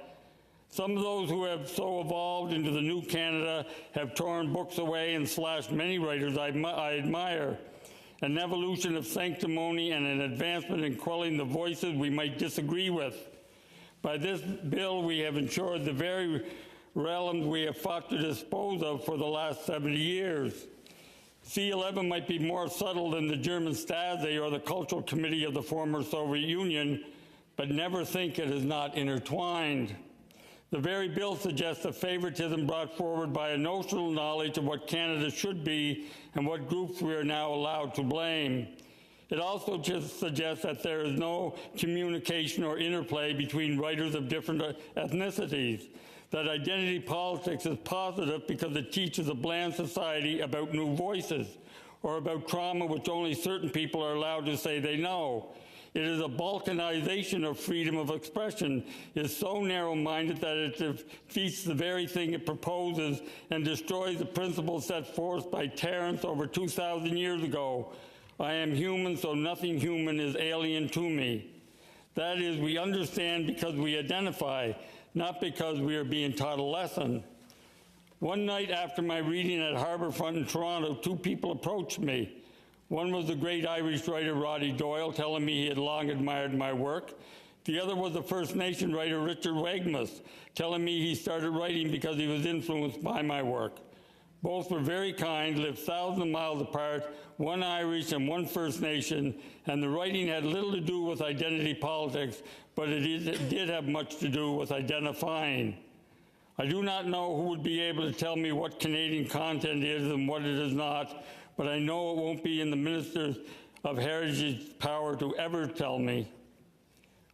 Some of those who have so evolved into the new Canada have torn books away and slashed many writers I admire. An evolution of sanctimony and an advancement in quelling the voices we might disagree with. By this bill, we have ensured the very realms we have fought to dispose of for the last 70 years. C-11 might be more subtle than the German Stasi or the Cultural Committee of the former Soviet Union, but never think it is not intertwined. The very bill suggests a favoritism brought forward by a notional knowledge of what Canada should be and what groups we are now allowed to blame. It also just suggests that there is no communication or interplay between writers of different ethnicities, that identity politics is positive because it teaches a bland society about new voices, or about trauma which only certain people are allowed to say they know. It is a balkanization of freedom of expression. It is so narrow-minded that it defeats the very thing it proposes and destroys the principles set forth by Terence over 2,000 years ago. I am human, so nothing human is alien to me. That is, we understand because we identify, not because we are being taught a lesson. One night after my reading at Harbourfront in Toronto, two people approached me. One was the great Irish writer Roddy Doyle, telling me he had long admired my work. The other was the First Nation writer Richard Wagmus, telling me he started writing because he was influenced by my work. Both were very kind, lived thousands of miles apart, one Irish and one First Nation, and the writing had little to do with identity politics, but it did have much to do with identifying. I do not know who would be able to tell me what Canadian content is and what it is not, but I know it won't be in the Ministers of Heritage's power to ever tell me.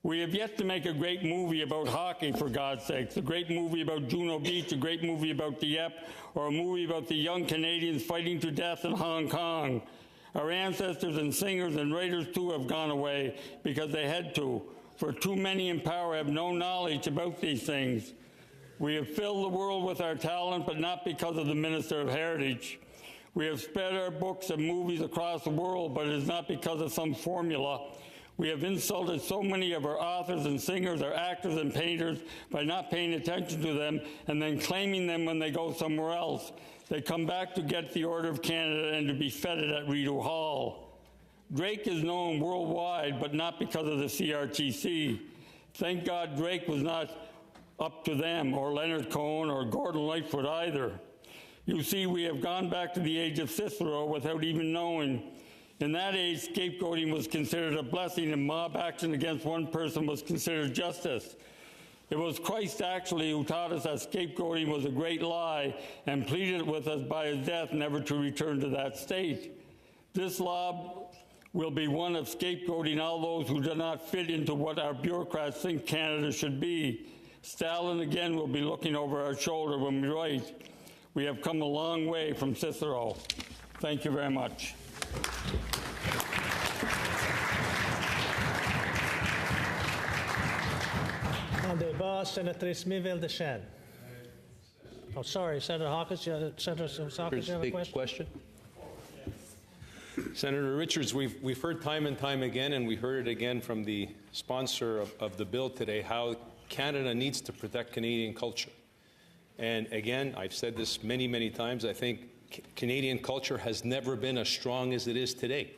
We have yet to make a great movie about hockey, for God's sakes, a great movie about Juno Beach, a great movie about Dieppe, or a movie about the young Canadians fighting to death in Hong Kong. Our ancestors and singers and writers, too, have gone away because they had to, for too many in power have no knowledge about these things. We have filled the world with our talent, but not because of the Minister of Heritage. We have spread our books and movies across the world, but it is not because of some formula. We have insulted so many of our authors and singers, our actors and painters, by not paying attention to them and then claiming them when they go somewhere else. They come back to get the Order of Canada and to be feted at Rideau Hall. Drake is known worldwide, but not because of the CRTC. Thank God Drake was not up to them, or Leonard Cohen, or Gordon Lightfoot either. You see, we have gone back to the age of Cicero without even knowing. In that age, scapegoating was considered a blessing, and mob action against one person was considered justice. It was Christ, actually, who taught us that scapegoating was a great lie and pleaded with us by his death never to return to that state. This law will be one of scapegoating all those who do not fit into what our bureaucrats think Canada should be. Stalin again will be looking over our shoulder when we write, "We have come a long way from Cicero." Thank you very much. En débat, Senatrice Miville-Deschênes. Oh, sorry, Senator Hawkins, Senator Hawkins, you have a question? Senator Richards, we've heard time and time again, and we heard it again from the sponsor of the bill today, how Canada needs to protect Canadian culture. And again, I've said this many, many times, I think Canadian culture has never been as strong as it is today.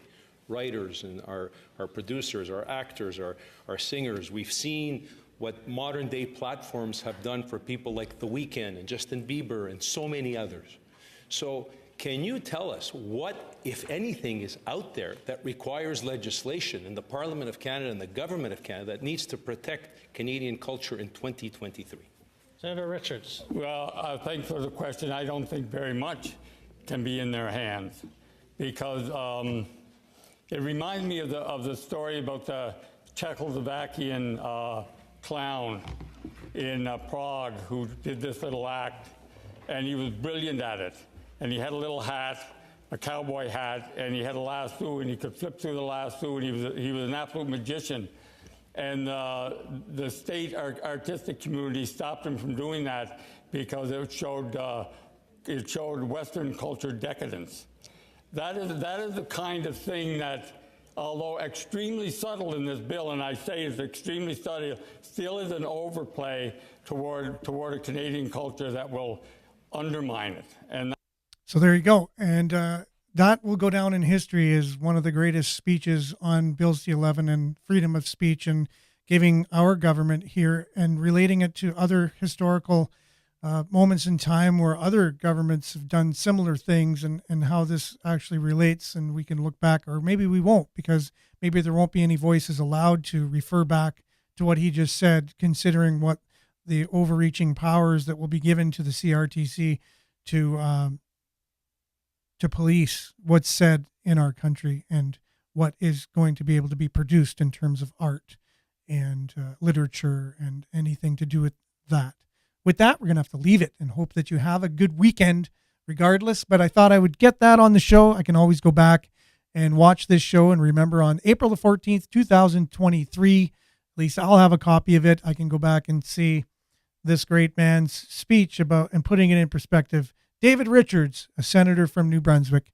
Writers and our producers, our actors, our singers, we've seen what modern day platforms have done for people like The Weeknd and Justin Bieber and so many others. So can you tell us what, if anything, is out there that requires legislation in the Parliament of Canada and the Government of Canada that needs to protect Canadian culture in 2023? Senator Richards. Well, thanks for the question. I don't think very much can be in their hands, because it reminds me of the story about the Czechoslovakian clown in Prague who did this little act, and he was brilliant at it. And he had a little hat, a cowboy hat, and he had a lasso, and he could flip through the lasso, and he was an absolute magician. And the state artistic community stopped him from doing that because it showed Western culture decadence. That is the kind of thing that, although extremely subtle in this bill, and I say it's extremely subtle, still is an overplay toward a Canadian culture that will undermine it. And so there you go. And that will go down in history as one of the greatest speeches on Bill C-11 and freedom of speech, and giving our government here and relating it to other historical moments in time where other governments have done similar things, and how this actually relates. And we can look back, or maybe we won't, because maybe there won't be any voices allowed to refer back to what he just said, considering what the overreaching powers that will be given to the CRTC to police what's said in our country and what is going to be able to be produced in terms of art and literature and anything to do with that. With that, we're going to have to leave it and hope that you have a good weekend regardless. But I thought I would get that on the show. I can always go back and watch this show and remember on April the 14th, 2023, at least I'll have a copy of it. I can go back and see this great man's speech about, and putting it in perspective, David Richards, a senator from New Brunswick,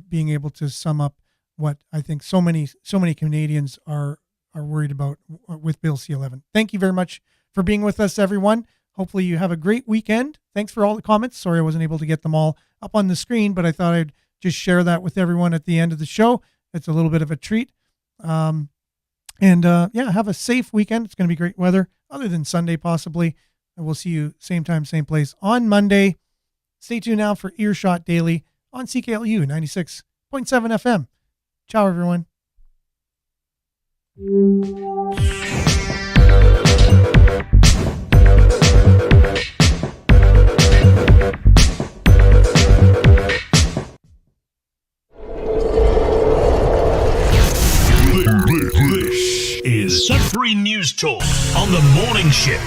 being able to sum up what I think so many Canadians are worried about with Bill C-11. Thank you very much for being with us, everyone. Hopefully you have a great weekend. Thanks for all the comments. Sorry I wasn't able to get them all up on the screen, but I thought I'd just share that with everyone at the end of the show. It's a little bit of a treat. Yeah, have a safe weekend. It's going to be great weather, other than Sunday possibly. And we'll see you same time, same place on Monday. Stay tuned now for Earshot Daily on CKLU 96.7 FM. Ciao, everyone. This is Sudbury News Talk on the morning shift.